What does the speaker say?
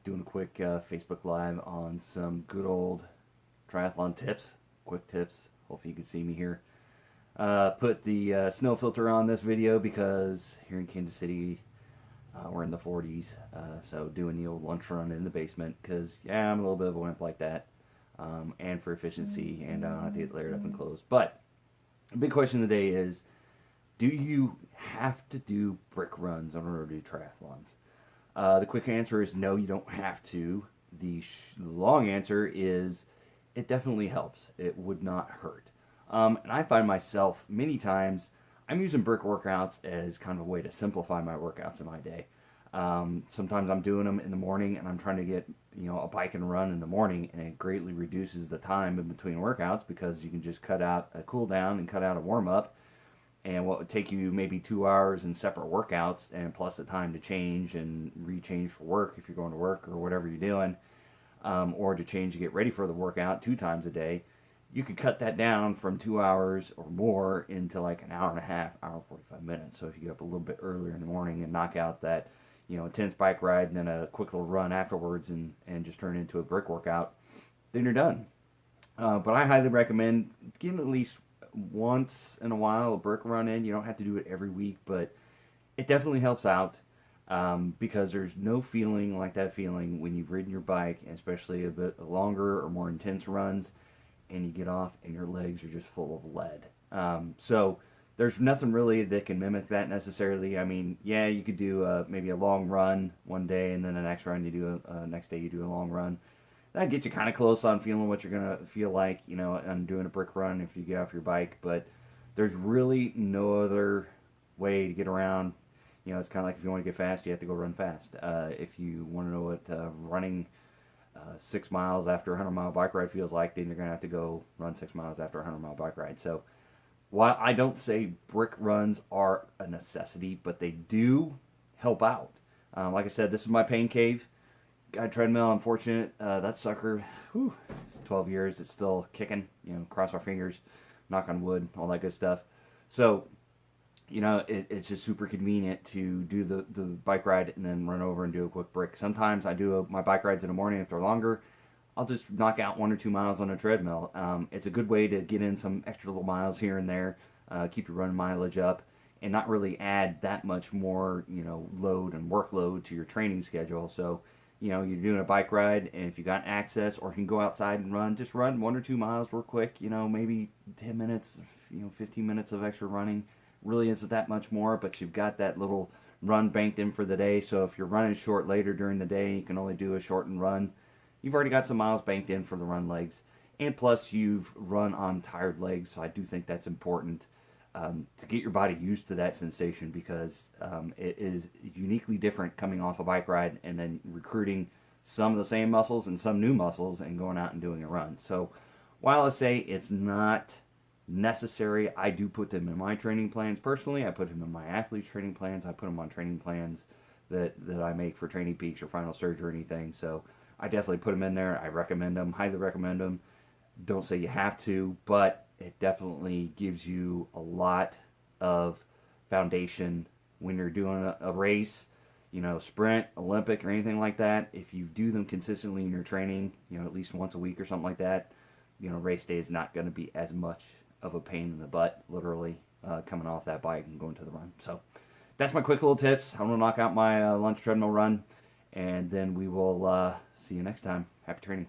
Doing a quick Facebook Live on some good old triathlon tips, quick tips. Hopefully you can see me here. Put the snow filter on this video because here in Kansas City we're in the 40s, so doing the old lunch run in the basement because yeah, I'm a little bit of a wimp like that, and for efficiency, and I don't have to get layered up and closed. But the big question today is, do you have to do brick runs in order to do triathlons? The quick answer is no, you don't have to. The long answer is it definitely helps. It would not hurt. And I find myself many times I'm using brick workouts as kind of a way to simplify my workouts in my day. Sometimes I'm doing them in the morning and I'm trying to get a bike and run in the morning, and it greatly reduces the time in between workouts because you can just cut out a cool down and cut out a warm up, and what would take you maybe 2 hours in separate workouts, and plus the time to change and rechange for work if you're going to work or whatever you're doing, or to change to get ready for the workout 2 times a day, you could cut that down from 2 hours or more into like an hour and a half, hour and 45 minutes. So if you get up a little bit earlier in the morning and knock out that intense bike ride and then a quick little run afterwards, and just turn it into a brick workout, then you're done. But I highly recommend getting at least once in a while a brick run in. You don't have to do it every week, but it definitely helps out, because there's no feeling like that feeling when you've ridden your bike, especially a bit longer or more intense runs, and you get off and your legs are just full of lead. So there's nothing really that can mimic that necessarily. I mean, yeah, you could do maybe a long run one day, and then the next run you do next day you do a long run. That gets you kind of close on feeling what you're going to feel like, on doing a brick run if you get off your bike. But there's really no other way to get around. It's kind of like if you want to get fast, you have to go run fast. If you want to know what running 6 miles after a 100-mile bike ride feels like, then you're going to have to go run 6 miles after a 100-mile bike ride. So while I don't say brick runs are a necessity, but they do help out. Like I said, this is my pain cave. Got a treadmill. I'm fortunate. That sucker, it's 12 years. It's still kicking. Cross our fingers, knock on wood, all that good stuff. So, it's just super convenient to do the bike ride and then run over and do a quick brick. Sometimes I do my bike rides in the morning if they're longer. I'll just knock out 1 or 2 miles on a treadmill. It's a good way to get in some extra little miles here and there, keep your running mileage up, and not really add that much more, load and workload to your training schedule. So, you're doing a bike ride, and if you got access, or if you can go outside and run, just run 1 or 2 miles real quick. Maybe 10 minutes, 15 minutes of extra running. Really isn't that much more, but you've got that little run banked in for the day. So if you're running short later during the day, you can only do a shortened run. You've already got some miles banked in for the run legs, and plus you've run on tired legs. So I do think that's important, to get your body used to that sensation, because it is uniquely different coming off a bike ride and then recruiting some of the same muscles and some new muscles and going out and doing a run. So while I say it's not necessary, I do put them in my training plans personally. I put them in my athletes' training plans. I put them on training plans that I make for Training Peaks or Final Surge or anything. So I definitely put them in there. I recommend them, highly recommend them. Don't say you have to, but it definitely gives you a lot of foundation when you're doing a race, sprint, Olympic, or anything like that. If you do them consistently in your training, at least once a week or something like that, race day is not going to be as much of a pain in the butt, literally, coming off that bike and going to the run. So that's my quick little tips. I'm going to knock out my lunch treadmill run, and then we will see you next time. Happy training.